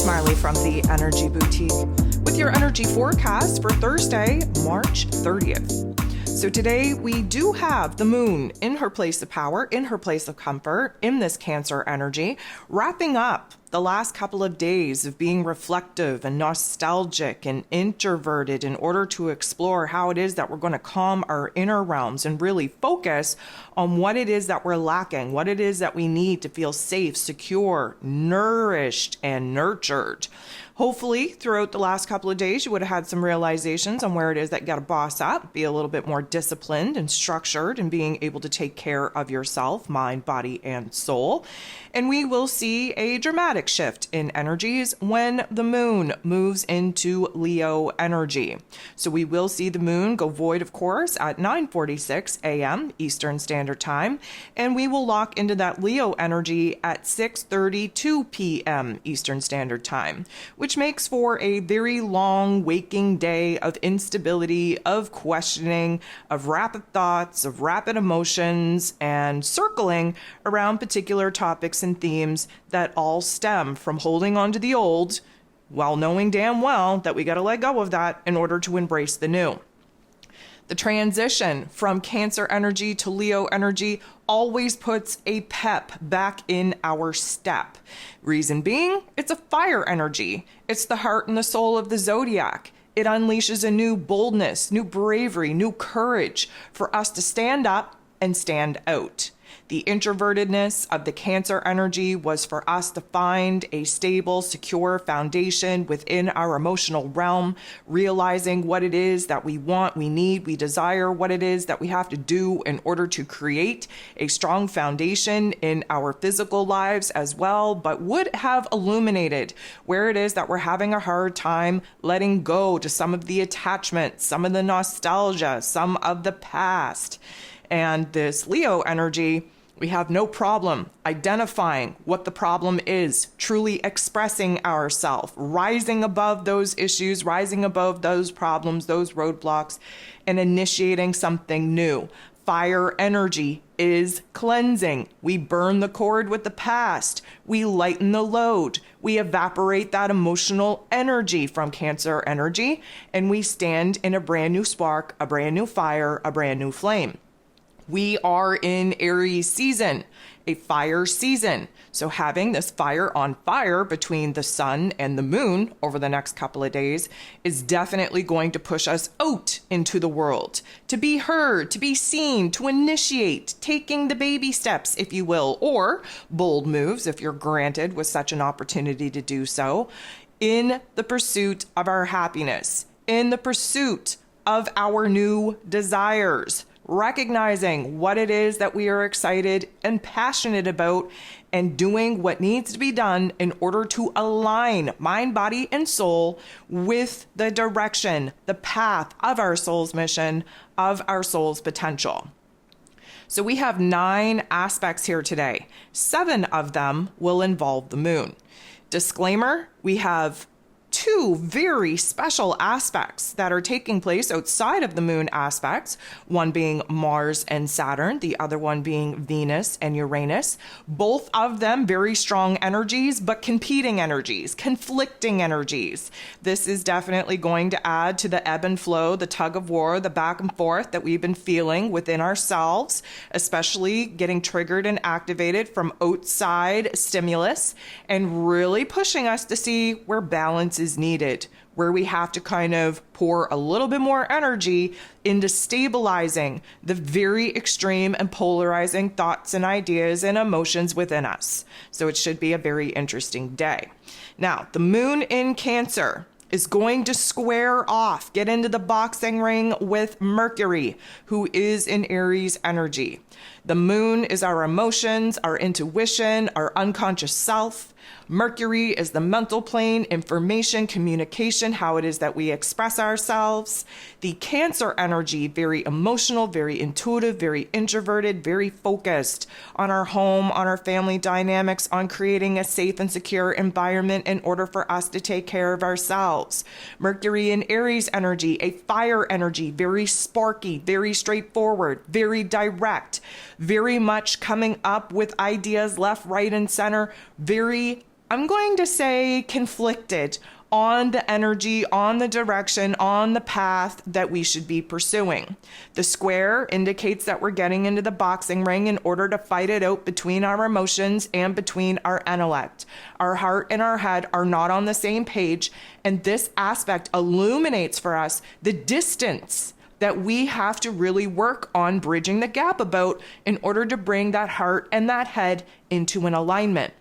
it's Marley from the Energy Boutique with your energy forecast for Thursday, March 30th. So today we do have the moon in her place of power, in her place of comfort, in this Cancer energy, wrapping up the last couple of days of being reflective and nostalgic and introverted in order to explore how it is that we're going to calm our inner realms and really focus on what it is that we're lacking, what it is that we need to feel safe, secure, nourished, and nurtured. Hopefully, throughout the last couple of days, you would have had some realizations on where it is that you got to boss up, be a little bit more disciplined and structured, and being able to take care of yourself, mind, body, and soul. And we will see a dramatic shift in energies when the moon moves into Leo energy. So we will see the moon go void, of course, at 9:46 a.m. Eastern Standard Time, and we will lock into that Leo energy at 6:32 p.m. Eastern Standard Time, which makes for a very long waking day of instability, of questioning, of rapid thoughts, of rapid emotions, and circling around particular topics and themes that all stem from holding on to the old while knowing damn well that we got to let go of that in order to embrace the new. The transition from Cancer energy to Leo energy always puts a pep back in our step. Reason being, it's a fire energy. It's the heart and the soul of the zodiac. It unleashes a new boldness, new bravery, new courage for us to stand up and stand out. The introvertedness of the Cancer energy was for us to find a stable, secure foundation within our emotional realm, realizing what it is that we want, we need, we desire, what it is that we have to do in order to create a strong foundation in our physical lives as well, but would have illuminated where it is that we're having a hard time letting go to some of the attachments, some of the nostalgia, some of the past. And this Leo energy, we have no problem identifying what the problem is, truly expressing ourselves, rising above those issues, rising above those problems, those roadblocks, and initiating something new. Fire energy is cleansing. We burn the cord with the past. We lighten the load. We evaporate that emotional energy from Cancer energy, and we stand in a brand new spark, a brand new fire, a brand new flame. We are in Aries season, a fire season. So having this fire on fire between the sun and the moon over the next couple of days is definitely going to push us out into the world, to be heard, to be seen, to initiate, taking the baby steps, if you will, or bold moves if you're granted with such an opportunity to do so, in the pursuit of our happiness, in the pursuit of our new desires. Recognizing what it is that we are excited and passionate about and doing what needs to be done in order to align mind, body, and soul with the direction, the path of our soul's mission, of our soul's potential. So we have 9 aspects here today. 7 of them will involve the moon. Disclaimer, we have 2 very special aspects that are taking place outside of the moon aspects, one being Mars and Saturn, the other one being Venus and Uranus. Both of them very strong energies, but competing energies, conflicting energies. This is definitely going to add to the ebb and flow, the tug of war, the back and forth that we've been feeling within ourselves, especially getting triggered and activated from outside stimulus and really pushing us to see where balance is needed, where we have to kind of pour a little bit more energy into stabilizing the very extreme and polarizing thoughts and ideas and emotions within us. So it should be a very interesting day. Now, the moon in Cancer is going to square off, get into the boxing ring with Mercury, who is in Aries energy. The moon is our emotions, our intuition, our unconscious self. Mercury is the mental plane, information, communication, how it is that we express ourselves. The Cancer energy, very emotional, very intuitive, very introverted, very focused on our home, on our family dynamics, on creating a safe and secure environment in order for us to take care of ourselves. Mercury in Aries energy, a fire energy, very sparky, very straightforward, very direct, very much coming up with ideas left, right, and center, very I'm going to say, conflicted on the energy, on the direction, on the path that we should be pursuing. The square indicates that we're getting into the boxing ring in order to fight it out between our emotions and between our intellect. Our heart and our head are not on the same page, and this aspect illuminates for us the distance that we have to really work on bridging the gap about in order to bring that heart and that head into an alignment.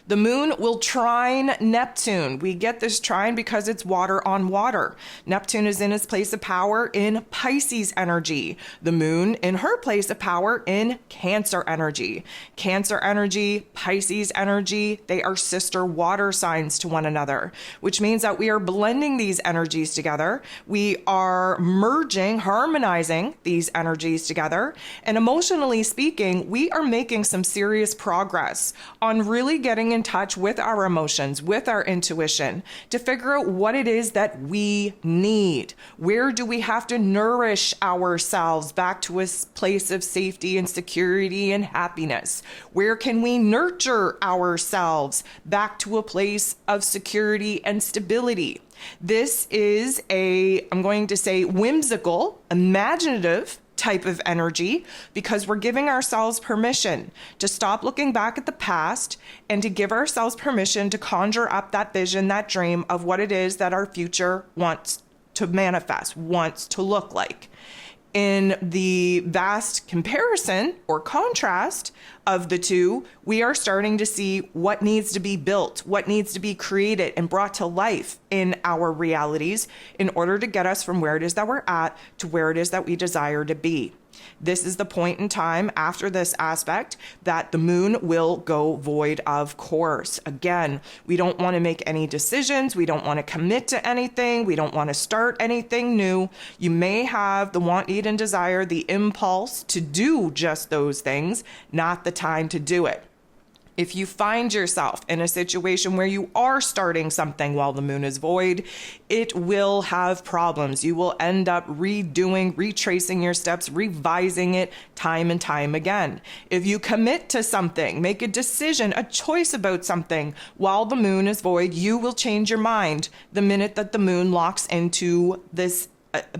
The moon will trine Neptune. We get this trine because it's water on water. Neptune is in his place of power in Pisces energy. The moon in her place of power in Cancer energy. Cancer energy, Pisces energy, they are sister water signs to one another, which means that we are blending these energies together. We are merging, harmonizing these energies together. And emotionally speaking, we are making some serious progress on really getting in touch with our emotions, with our intuition, to figure out what it is that we need. Where do we have to nourish ourselves back to a place of safety and security and happiness? Where can we nurture ourselves back to a place of security and stability? This is I'm going to say, whimsical, imaginative type of energy, because we're giving ourselves permission to stop looking back at the past and to give ourselves permission to conjure up that vision, that dream of what it is that our future wants to manifest, wants to look like. In the vast comparison or contrast of the two, we are starting to see what needs to be built, what needs to be created and brought to life in our realities in order to get us from where it is that we're at to where it is that we desire to be. This is the point in time after this aspect that the moon will go void, of course. Again, we don't want to make any decisions. We don't want to commit to anything. We don't want to start anything new. You may have the want, need, and desire, the impulse to do just those things, not the time to do it. If you find yourself in a situation where you are starting something while the moon is void, it will have problems. You will end up retracing your steps, revising it time and time again. If you commit to something, make a decision, a choice about something while the moon is void, you will change your mind the minute that the moon locks into this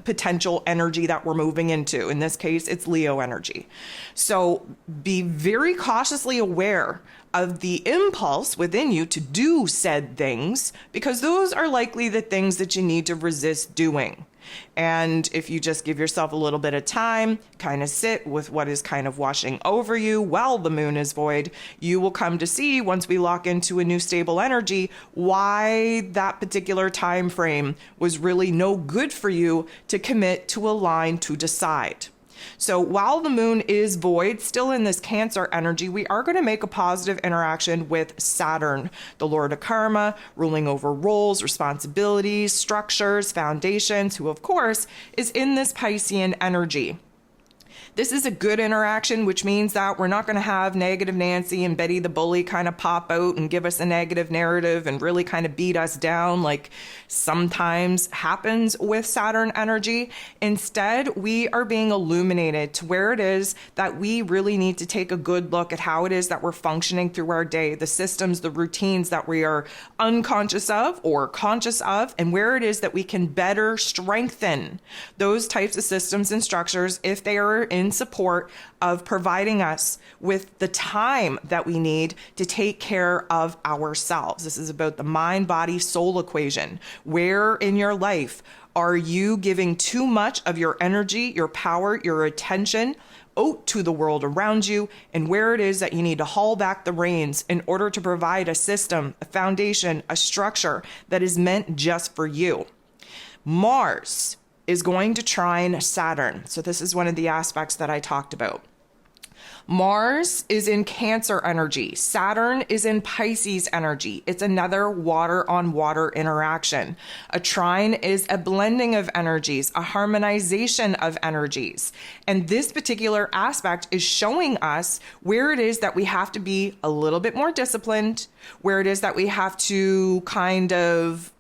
potential energy that we're moving into. In this case, it's Leo energy. So be very cautiously aware of the impulse within you to do said things, because those are likely the things that you need to resist doing. And if you just give yourself a little bit of time, kind of sit with what is kind of washing over you while the moon is void, you will come to see, once we lock into a new stable energy, why that particular time frame was really no good for you to commit, to align, to decide. So while the moon is void, still in this Cancer energy, we are going to make a positive interaction with Saturn, the Lord of Karma, ruling over roles, responsibilities, structures, foundations, who of course is in this Piscean energy. This is a good interaction, which means that we're not going to have negative Nancy and Betty the Bully kind of pop out and give us a negative narrative and really kind of beat us down like sometimes happens with Saturn energy. Instead, we are being illuminated to where it is that we really need to take a good look at how it is that we're functioning through our day, the systems, the routines that we are unconscious of or conscious of, and where it is that we can better strengthen those types of systems and structures if they are in support of providing us with the time that we need to take care of ourselves. This is about the mind, body, soul equation. Where in your life are you giving too much of your energy, your power, your attention out to the world around you, and where it is that you need to haul back the reins in order to provide a system, a foundation, a structure that is meant just for you. Mars is going to trine Saturn. So this is one of the aspects that I talked about. Mars is in Cancer energy. Saturn is in Pisces energy. It's another water on water interaction. A trine is a blending of energies, a harmonization of energies. And this particular aspect is showing us where it is that we have to be a little bit more disciplined, where it is that we have to kind of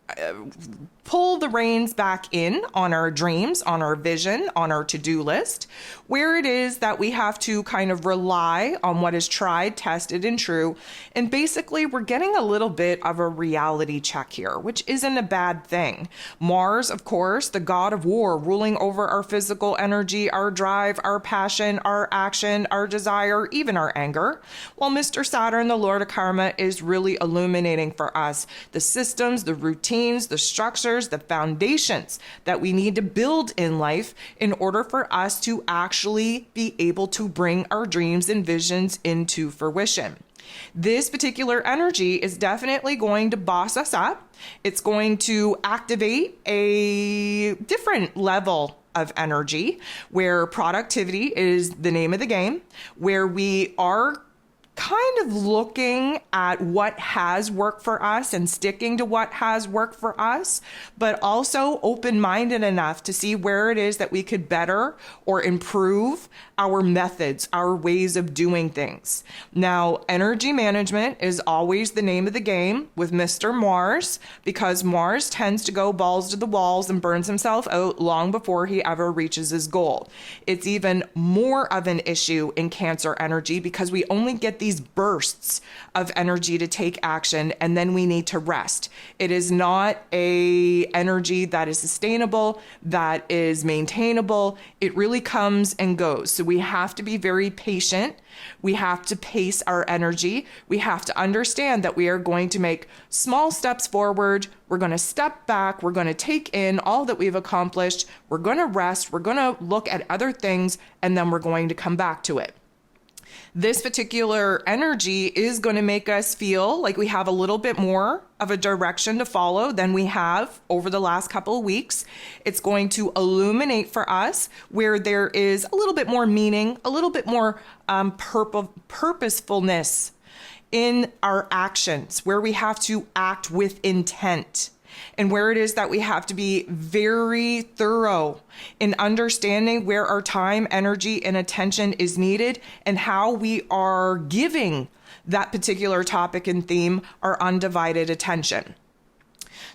pull the reins back in on our dreams, on our vision, on our to-do list, where it is that we have to kind of rely on what is tried, tested, and true. And basically, we're getting a little bit of a reality check here, which isn't a bad thing. Mars, of course, the god of war, ruling over our physical energy, our drive, our passion, our action, our desire, even our anger, while Mr. Saturn, the Lord of Karma, is really illuminating for us the systems, the routines, the structures, the foundations that we need to build in life in order for us to actually be able to bring our dreams and visions into fruition. This particular energy is definitely going to boss us up. It's going to activate a different level of energy where productivity is the name of the game, where we are kind of looking at what has worked for us and sticking to what has worked for us, but also open-minded enough to see where it is that we could better or improve our methods, our ways of doing things. Now, energy management is always the name of the game with Mr. Mars, because Mars tends to go balls to the walls and burns himself out long before he ever reaches his goal. It's even more of an issue in Cancer energy because we only get these bursts of energy to take action, and then we need to rest. It is not a energy that is sustainable, that is maintainable. It really comes and goes. So we have to be very patient. We have to pace our energy. We have to understand that we are going to make small steps forward. We're going to step back. We're going to take in all that we've accomplished. We're going to rest. We're going to look at other things, and then we're going to come back to it. This particular energy is going to make us feel like we have a little bit more of a direction to follow than we have over the last couple of weeks. It's going to illuminate for us where there is a little bit more meaning, a little bit more purposefulness in our actions, where we have to act with intent. And where it is that we have to be very thorough in understanding where our time, energy, and attention is needed and how we are giving that particular topic and theme our undivided attention.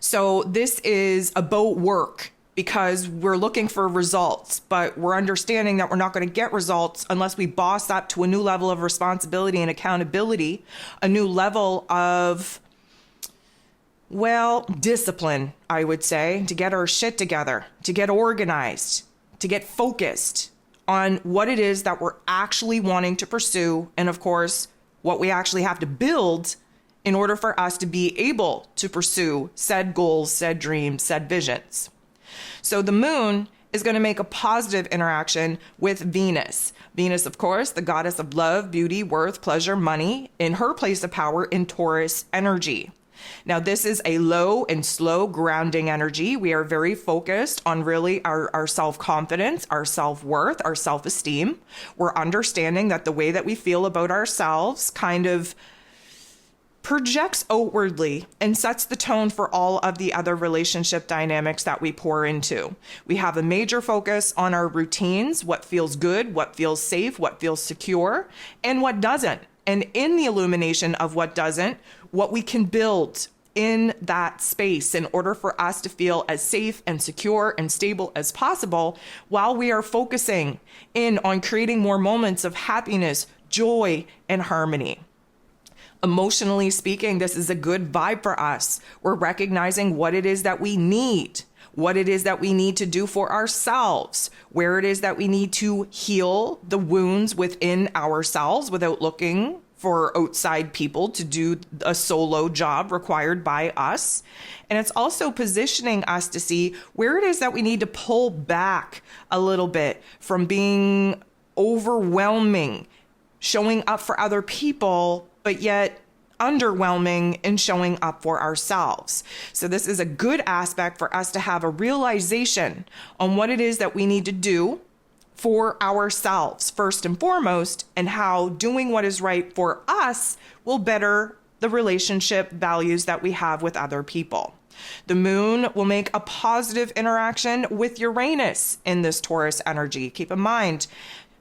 So this is about work because we're looking for results, but we're understanding that we're not going to get results unless we boss up to a new level of responsibility and accountability, a new level of discipline, I would say, to get our shit together, to get organized, to get focused on what it is that we're actually wanting to pursue. And of course, what we actually have to build in order for us to be able to pursue said goals, said dreams, said visions. So the moon is going to make a positive interaction with Venus. Venus, of course, the goddess of love, beauty, worth, pleasure, money, in her place of power in Taurus energy. Now, this is a low and slow grounding energy. We are very focused on really our self-confidence, our self-worth, our self-esteem. We're understanding that the way that we feel about ourselves kind of projects outwardly and sets the tone for all of the other relationship dynamics that we pour into. We have a major focus on our routines, what feels good, what feels safe, what feels secure, and what doesn't. And in the illumination of what doesn't, what we can build in that space in order for us to feel as safe and secure and stable as possible while we are focusing in on creating more moments of happiness, joy, and harmony. Emotionally speaking, this is a good vibe for us. We're recognizing what it is that we need, what it is that we need to do for ourselves, where it is that we need to heal the wounds within ourselves without looking for outside people to do a solo job required by us. And it's also positioning us to see where it is that we need to pull back a little bit from being overwhelming, showing up for other people, but yet underwhelming in showing up for ourselves. So this is a good aspect for us to have a realization on what it is that we need to do for ourselves first and foremost, and how doing what is right for us will better the relationship values that we have with other people. The moon will make a positive interaction with Uranus in this Taurus energy. Keep in mind,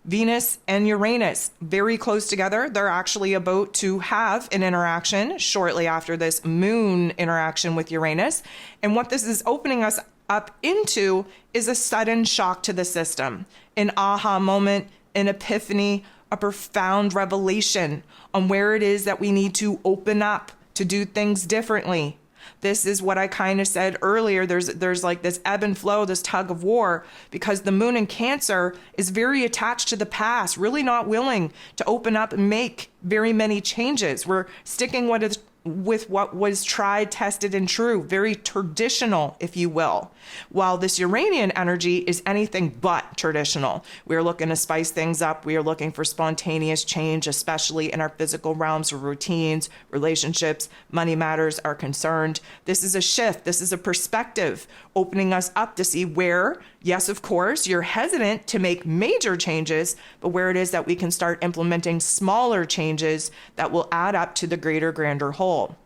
Venus and Uranus, very close together. They're actually about to have an interaction shortly after this moon interaction with Uranus. And what this is opening us up into is a sudden shock to the system, an aha moment, an epiphany, a profound revelation on where it is that we need to open up to do things differently. This is what I kind of said earlier. There's like this ebb and flow, this tug of war, because the moon in Cancer is very attached to the past, really not willing to open up and make very many changes. We're sticking with what was tried, tested, and true, very traditional, if you will. While this Uranian energy is anything but traditional. We're looking to spice things up. We are looking for spontaneous change, especially in our physical realms where routines, relationships, money matters are concerned. This is a shift. This is a perspective, opening us up to see where, yes, of course, you're hesitant to make major changes, but where it is that we can start implementing smaller changes that will add up to the greater, grander whole.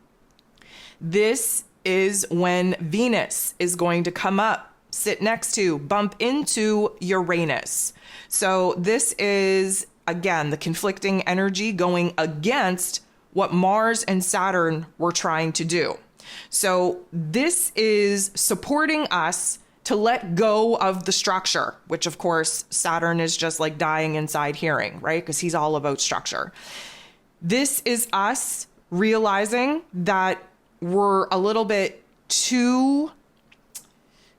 This is when Venus is going to come up, sit next to, bump into Uranus. So this is, again, the conflicting energy going against what Mars and Saturn were trying to do. So this is supporting us to let go of the structure, which of course Saturn is just like dying inside hearing, right? Because he's all about structure. This is us realizing that we're a little bit too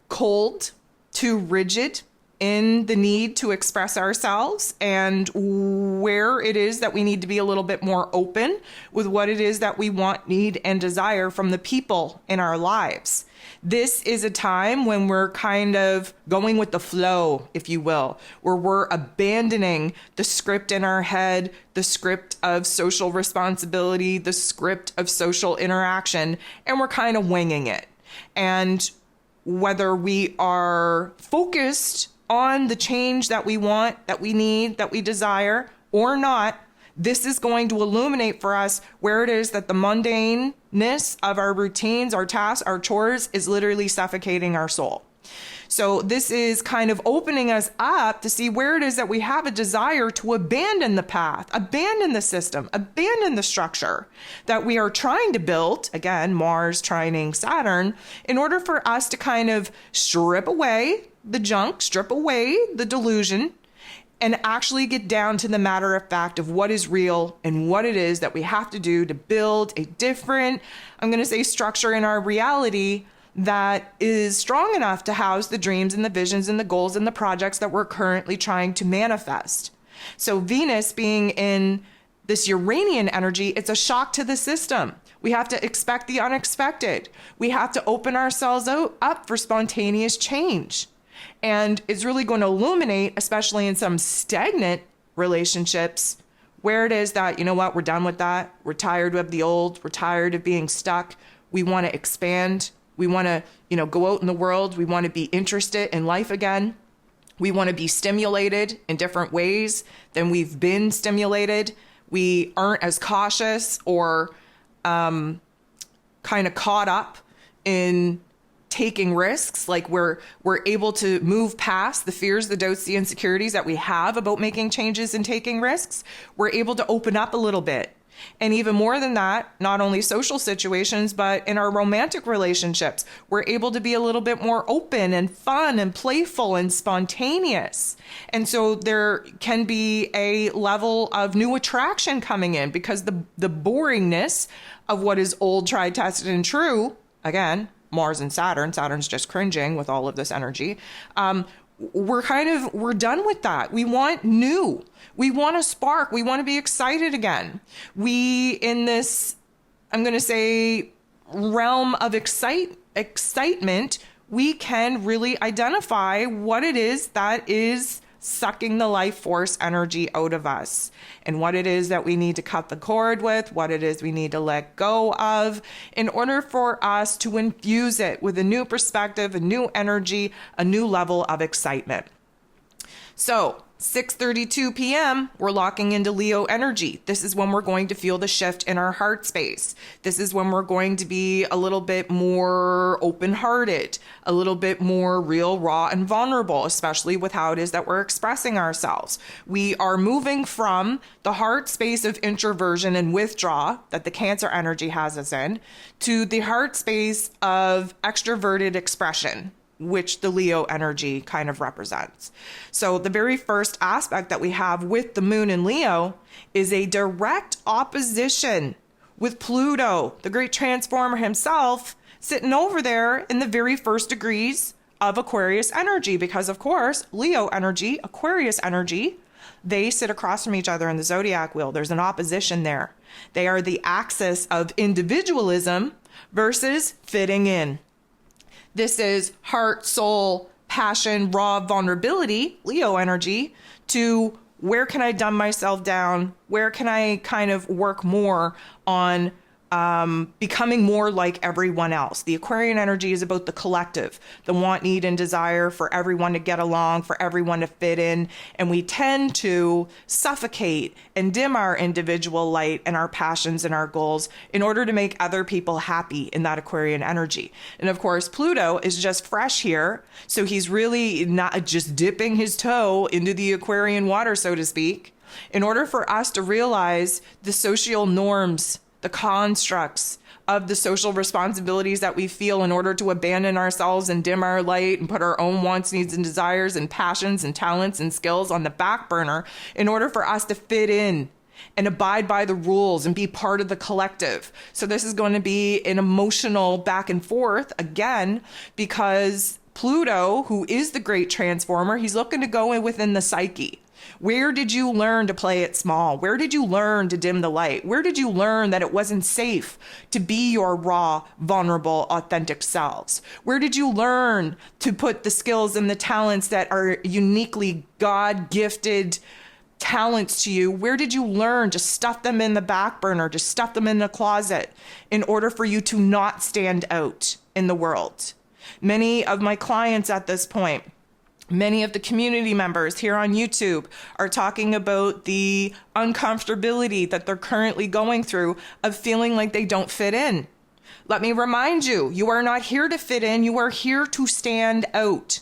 cold, too rigid in the need to express ourselves, and where it is that we need to be a little bit more open with what it is that we want, need, and desire from the people in our lives. This is a time when we're kind of going with the flow, if you will, where we're abandoning the script in our head, the script of social responsibility, the script of social interaction, and we're kind of winging it. And whether we are focused on the change that we want, that we need, that we desire, or not, this is going to illuminate for us where it is that the mundaneness of our routines, our tasks, our chores is literally suffocating our soul. So this is kind of opening us up to see where it is that we have a desire to abandon the path, abandon the system, abandon the structure that we are trying to build, again, Mars trining Saturn, in order for us to kind of strip away the junk, strip away the delusion, and actually get down to the matter of fact of what is real and what it is that we have to do to build a different, I'm going to say, structure in our reality that is strong enough to house the dreams and the visions and the goals and the projects that we're currently trying to manifest. So Venus being in this Uranian energy, it's a shock to the system. We have to expect the unexpected. We have to open ourselves up for spontaneous change. And it's really going to illuminate, especially in some stagnant relationships, where it is that, you know what, we're done with that. We're tired of the old. We're tired of being stuck. We want to expand. We want to, go out in the world. We want to be interested in life again. We want to be stimulated in different ways than we've been stimulated. We aren't as cautious or kind of caught up in taking risks. Like we're able to move past the fears, the doubts, the insecurities that we have about making changes and taking risks. We're able to open up a little bit. And even more than that, not only social situations, but in our romantic relationships, we're able to be a little bit more open and fun and playful and spontaneous. And so there can be a level of new attraction coming in because the boringness of what is old, tried, tested, and true, again, Mars and Saturn's just cringing with all of this energy. We're done with that. We want new. We want a spark. We want to be excited again. We, in this, I'm going to say, realm of excitement, we can really identify what it is that is sucking the life force energy out of us and what it is that we need to cut the cord with, what it is we need to let go of in order for us to infuse it with a new perspective, a new energy, a new level of excitement. So 6:32 p.m., we're locking into Leo energy. This is when we're going to feel the shift in our heart space. This is when we're going to be a little bit more open-hearted, a little bit more real, raw, and vulnerable, especially with how it is that we're expressing ourselves. We are moving from the heart space of introversion and withdrawal that the Cancer energy has us in to the heart space of extroverted expression, which the Leo energy kind of represents. So the very first aspect that we have with the moon in Leo is a direct opposition with Pluto, the great transformer himself, sitting over there in the very first degrees of Aquarius energy, because of course, Leo energy, Aquarius energy, they sit across from each other in the zodiac wheel. There's an opposition there. They are the axis of individualism versus fitting in. This is heart, soul, passion, raw vulnerability, Leo energy, to where can I dumb myself down? Where can I kind of work more on becoming more like everyone else? The Aquarian energy is about the collective, the want, need, and desire for everyone to get along, for everyone to fit in. And we tend to suffocate and dim our individual light and our passions and our goals in order to make other people happy in that Aquarian energy. And of course, Pluto is just fresh here. So he's really not just dipping his toe into the Aquarian water, so to speak, in order for us to realize the social norms, the constructs of the social responsibilities that we feel in order to abandon ourselves and dim our light and put our own wants, needs, and desires and passions and talents and skills on the back burner in order for us to fit in and abide by the rules and be part of the collective. So this is going to be an emotional back and forth again, because Pluto, who is the great transformer, he's looking to go in within the psyche. Where did you learn to play it small? Where did you learn to dim the light? Where did you learn that it wasn't safe to be your raw, vulnerable, authentic selves? Where did you learn to put the skills and the talents that are uniquely God-gifted talents to you? Where did you learn to stuff them in the back burner, to stuff them in the closet in order for you to not stand out in the world? Many of my clients at this point, many of the community members here on YouTube are talking about the uncomfortability that they're currently going through of feeling like they don't fit in. Let me remind you, you are not here to fit in, you are here to stand out.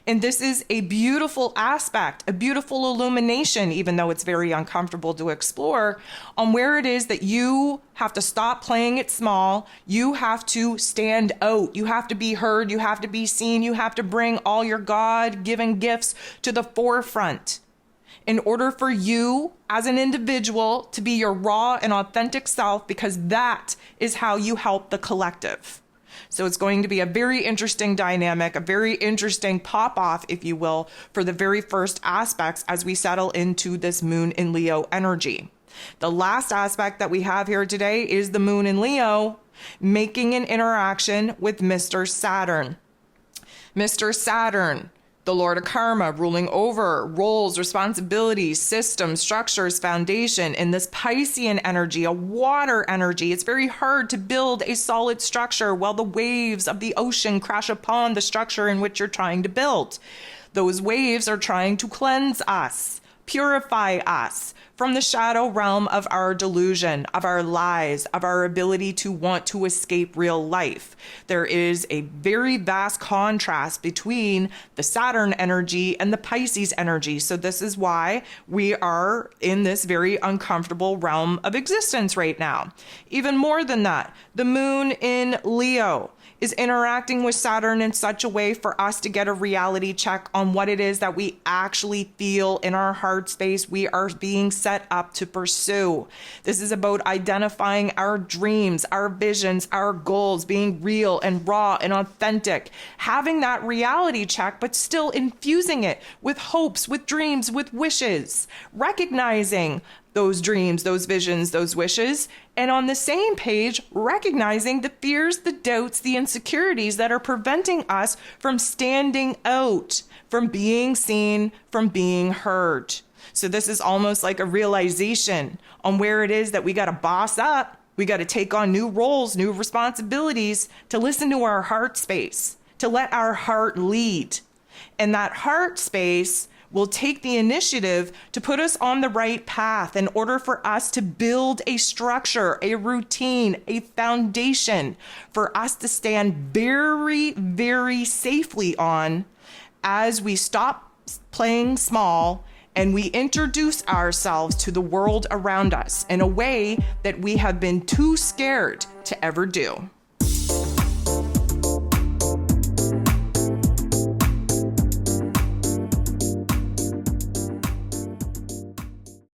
And this is a beautiful aspect, a beautiful illumination, even though it's very uncomfortable to explore, on where it is that you have to stop playing it small. You have to stand out. You have to be heard. You have to be seen. You have to bring all your God-given gifts to the forefront in order for you as an individual to be your raw and authentic self, because that is how you help the collective. So it's going to be a very interesting dynamic, a very interesting pop-off, if you will, for the very first aspects as we settle into this moon in Leo energy. The last aspect that we have here today is the moon in Leo making an interaction with Mr. Saturn. Mr. Saturn, the Lord of Karma, ruling over roles, responsibilities, systems, structures, foundation. In this Piscean energy, a water energy, it's very hard to build a solid structure while the waves of the ocean crash upon the structure in which you're trying to build. Those waves are trying to cleanse us, purify us from the shadow realm of our delusion, of our lies, of our ability to want to escape real life. There is a very vast contrast between the Saturn energy and the Pisces energy. So this is why we are in this very uncomfortable realm of existence right now. Even more than that, the moon in Leo is interacting with Saturn in such a way for us to get a reality check on what it is that we actually feel in our heart space we are being set up to pursue. This is about identifying our dreams, our visions, our goals, being real and raw and authentic, having that reality check, but still infusing it with hopes, with dreams, with wishes, recognizing those dreams, those visions, those wishes, and on the same page, recognizing the fears, the doubts, the insecurities that are preventing us from standing out, from being seen, from being heard. So this is almost like a realization on where it is that we got to boss up. We got to take on new roles, new responsibilities, to listen to our heart space, to let our heart lead. And that heart space will take the initiative to put us on the right path in order for us to build a structure, a routine, a foundation for us to stand very, very safely on as we stop playing small and we introduce ourselves to the world around us in a way that we have been too scared to ever do.